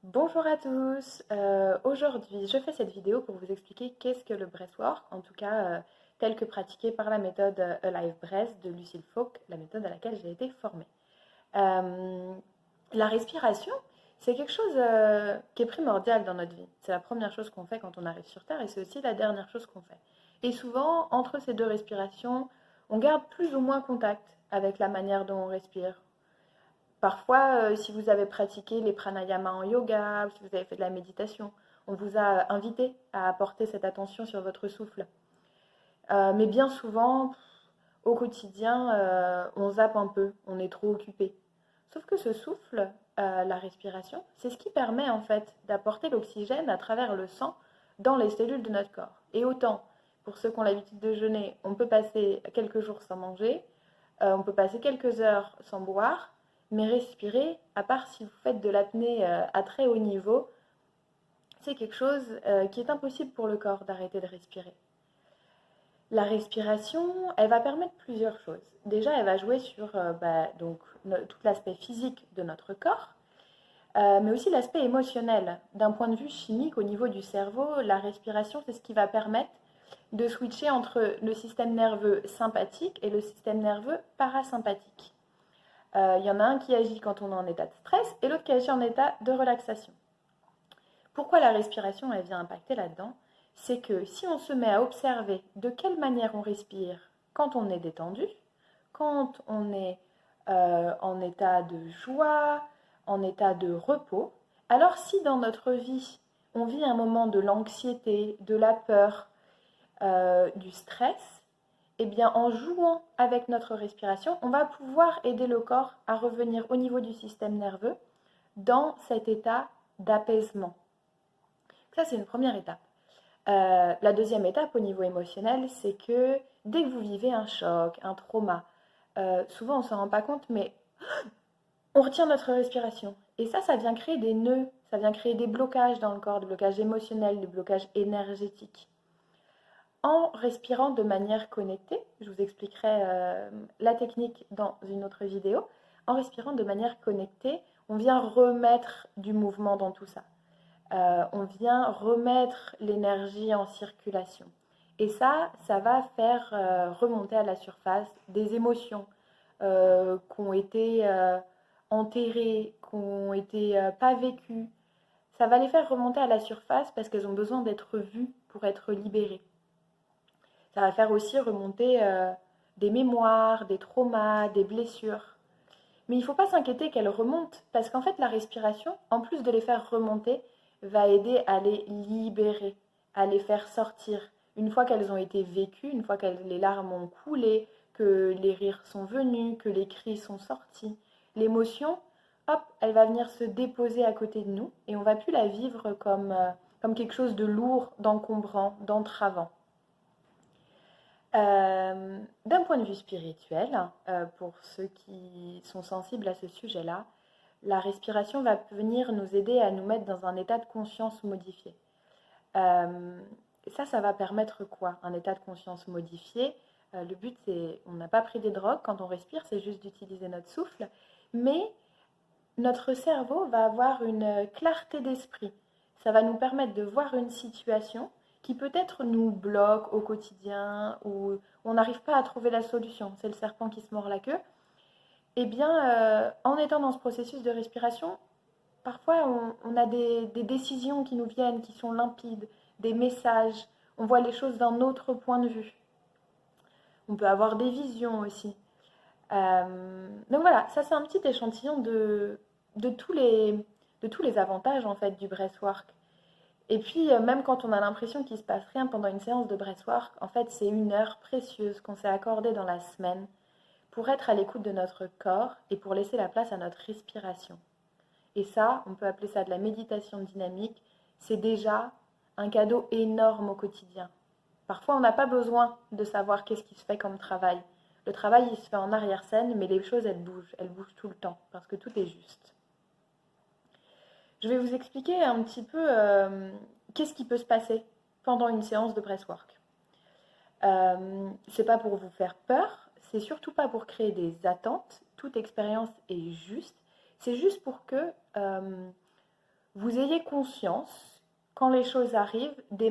Bonjour à tous. Aujourd'hui, je fais cette vidéo pour vous expliquer qu'est-ce que le breathwork, en tout cas tel que pratiqué par la méthode Alive Breath de Lucille Falk, la méthode à laquelle j'ai été formée. Euh, la respiration, c'est quelque chose qui est primordial dans notre vie. C'est la première chose qu'on fait quand on arrive sur Terre et c'est aussi la dernière chose qu'on fait. Et souvent, entre ces deux respirations, on garde plus ou moins contact avec la manière dont on respire. Parfois, si vous avez pratiqué les pranayamas en yoga, ou si vous avez fait de la méditation, on vous a invité à apporter cette attention sur votre souffle. Mais bien souvent, au quotidien, on zappe un peu, on est trop occupé. Sauf que ce souffle, la respiration, c'est ce qui permet en fait d'apporter l'oxygène à travers le sang dans les cellules de notre corps. Et autant, pour ceux qui ont l'habitude de jeûner, on peut passer quelques jours sans manger, on peut passer quelques heures sans boire, mais respirer, à part si vous faites de l'apnée à très haut niveau, c'est quelque chose qui est impossible pour le corps d'arrêter de respirer. La respiration, elle va permettre plusieurs choses. Déjà, elle va jouer sur tout l'aspect physique de notre corps, mais aussi l'aspect émotionnel. D'un point de vue chimique, au niveau du cerveau, la respiration, c'est ce qui va permettre de switcher entre le système nerveux sympathique et le système nerveux parasympathique. Il y en a un qui agit quand on est en état de stress et l'autre qui agit en état de relaxation. Pourquoi la respiration elle vient impacter là-dedans? C'est que si on se met à observer de quelle manière on respire quand on est détendu, quand on est en état de joie, en état de repos, alors si dans notre vie on vit un moment de l'anxiété, de la peur, du stress, eh bien en jouant avec notre respiration, on va pouvoir aider le corps à revenir au niveau du système nerveux dans cet état d'apaisement. Ça, c'est une première étape. La deuxième étape au niveau émotionnel, c'est que dès que vous vivez un choc, un trauma, souvent on ne s'en rend pas compte, mais on retient notre respiration. Et ça vient créer des nœuds, ça vient créer des blocages dans le corps, des blocages émotionnels, des blocages énergétiques. En respirant de manière connectée, je vous expliquerai la technique dans une autre vidéo, en respirant de manière connectée, on vient remettre du mouvement dans tout ça. On vient remettre l'énergie en circulation. Et ça va faire remonter à la surface des émotions qui ont été enterrées, qui n'ont été pas vécues. Ça va les faire remonter à la surface parce qu'elles ont besoin d'être vues pour être libérées. Ça va faire aussi remonter des mémoires, des traumas, des blessures. Mais il ne faut pas s'inquiéter qu'elles remontent, parce qu'en fait la respiration, en plus de les faire remonter, va aider à les libérer, à les faire sortir. Une fois qu'elles ont été vécues, une fois que les larmes ont coulé, que les rires sont venus, que les cris sont sortis, l'émotion, hop, elle va venir se déposer à côté de nous et on ne va plus la vivre comme quelque chose de lourd, d'encombrant, d'entravant. D'un point de vue spirituel, pour ceux qui sont sensibles à ce sujet-là, la respiration va venir nous aider à nous mettre dans un état de conscience modifié. Ça va permettre quoi? Un état de conscience modifié. Le but, c'est, on n'a pas pris des drogues quand on respire, c'est juste d'utiliser notre souffle, mais notre cerveau va avoir une clarté d'esprit. Ça va nous permettre de voir une situation qui peut-être nous bloque au quotidien ou on n'arrive pas à trouver la solution. C'est le serpent qui se mord la queue. Eh bien, en étant dans ce processus de respiration, parfois on a des décisions qui nous viennent, qui sont limpides, des messages. On voit les choses d'un autre point de vue. On peut avoir des visions aussi. Donc voilà, ça c'est un petit échantillon de tous les avantages en fait du breathwork. Et puis même quand on a l'impression qu'il ne se passe rien pendant une séance de breathwork, en fait c'est une heure précieuse qu'on s'est accordée dans la semaine pour être à l'écoute de notre corps et pour laisser la place à notre respiration. Et ça, on peut appeler ça de la méditation dynamique, c'est déjà un cadeau énorme au quotidien. Parfois, on n'a pas besoin de savoir qu'est-ce qui se fait comme travail. Le travail, il se fait en arrière-scène, mais les choses, elles bougent tout le temps, parce que tout est juste. Je vais vous expliquer un petit peu qu'est-ce qui peut se passer pendant une séance de breathwork. C'est pas pour vous faire peur, c'est surtout pas pour créer des attentes. Toute expérience est juste. C'est juste pour que vous ayez conscience, quand les choses arrivent, des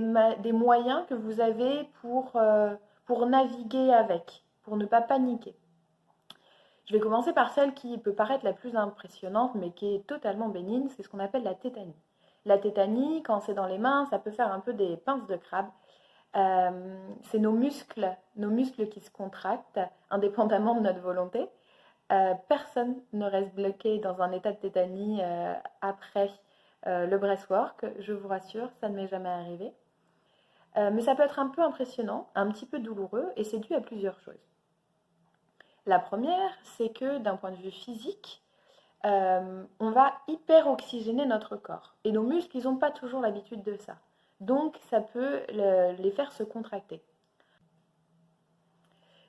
moyens que vous avez pour naviguer avec, pour ne pas paniquer. Je vais commencer par celle qui peut paraître la plus impressionnante, mais qui est totalement bénigne, c'est ce qu'on appelle la tétanie. La tétanie, quand c'est dans les mains, ça peut faire un peu des pinces de crabe. C'est nos muscles qui se contractent, indépendamment de notre volonté. Personne ne reste bloqué dans un état de tétanie après le breathwork, je vous rassure, ça ne m'est jamais arrivé. Mais ça peut être un peu impressionnant, un petit peu douloureux, et c'est dû à plusieurs choses. La première, c'est que d'un point de vue physique, on va hyper oxygéner notre corps. Et nos muscles, ils n'ont pas toujours l'habitude de ça. Donc, ça peut les faire se contracter.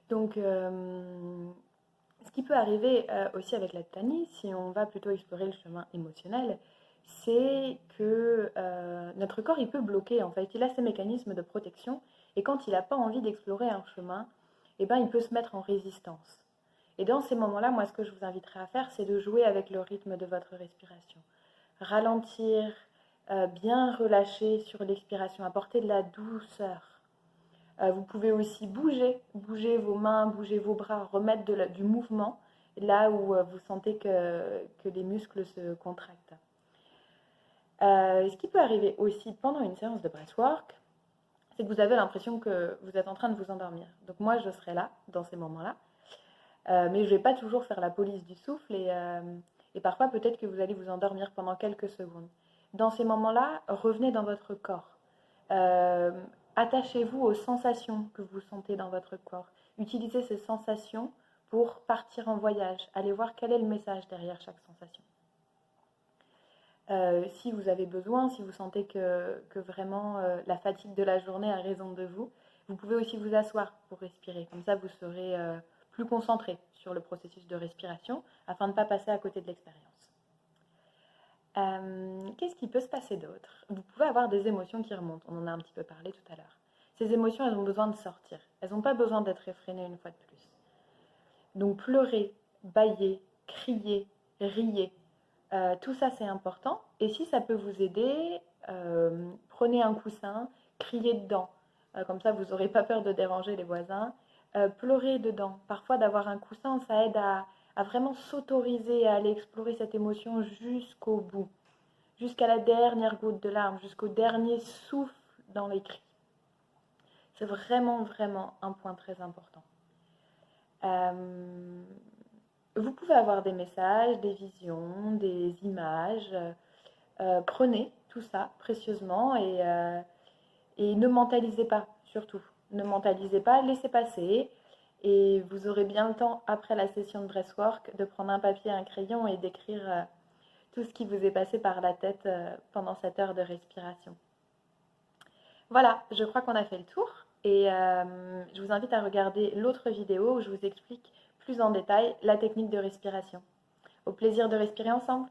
Donc, ce qui peut arriver aussi avec la tétanie, si on va plutôt explorer le chemin émotionnel, c'est que notre corps, il peut bloquer en fait. Il a ses mécanismes de protection et quand il n'a pas envie d'explorer un chemin, eh ben, il peut se mettre en résistance. Et dans ces moments-là, moi, ce que je vous inviterai à faire, c'est de jouer avec le rythme de votre respiration. Ralentir, bien relâcher sur l'expiration, apporter de la douceur. Vous pouvez aussi bouger vos mains, bouger vos bras, remettre du mouvement là où vous sentez que les muscles se contractent. Ce qui peut arriver aussi pendant une séance de breathwork, c'est que vous avez l'impression que vous êtes en train de vous endormir. Donc moi, je serai là dans ces moments-là. Mais je ne vais pas toujours faire la police du souffle et parfois peut-être que vous allez vous endormir pendant quelques secondes. Dans ces moments-là, revenez dans votre corps. Attachez-vous aux sensations que vous sentez dans votre corps. Utilisez ces sensations pour partir en voyage. Allez voir quel est le message derrière chaque sensation. Si vous avez besoin, si vous sentez que vraiment la fatigue de la journée a raison de vous, vous pouvez aussi vous asseoir pour respirer. Comme ça, vous serez plus concentré sur le processus de respiration afin de ne pas passer à côté de l'expérience. Qu'est-ce qui peut se passer d'autre? Vous pouvez avoir des émotions qui remontent, on en a un petit peu parlé tout à l'heure. Ces émotions, elles ont besoin de sortir, elles n'ont pas besoin d'être réfrénées une fois de plus. Donc pleurer, bâiller, crier, rier, tout ça c'est important. Et si ça peut vous aider, prenez un coussin, criez dedans, comme ça vous n'aurez pas peur de déranger les voisins. Pleurer dedans, parfois d'avoir un coussin, ça aide à vraiment s'autoriser à aller explorer cette émotion jusqu'au bout, jusqu'à la dernière goutte de larmes, jusqu'au dernier souffle dans les cris. C'est vraiment, vraiment un point très important. Vous pouvez avoir des messages, des visions, des images. Prenez tout ça précieusement et ne mentalisez pas, surtout. Ne mentalisez pas, laissez passer. Et vous aurez bien le temps, après la session de breathwork, de prendre un papier et un crayon et d'écrire tout ce qui vous est passé par la tête pendant cette heure de respiration. Voilà, je crois qu'on a fait le tour. Et je vous invite à regarder l'autre vidéo où je vous explique plus en détail la technique de respiration. Au plaisir de respirer ensemble.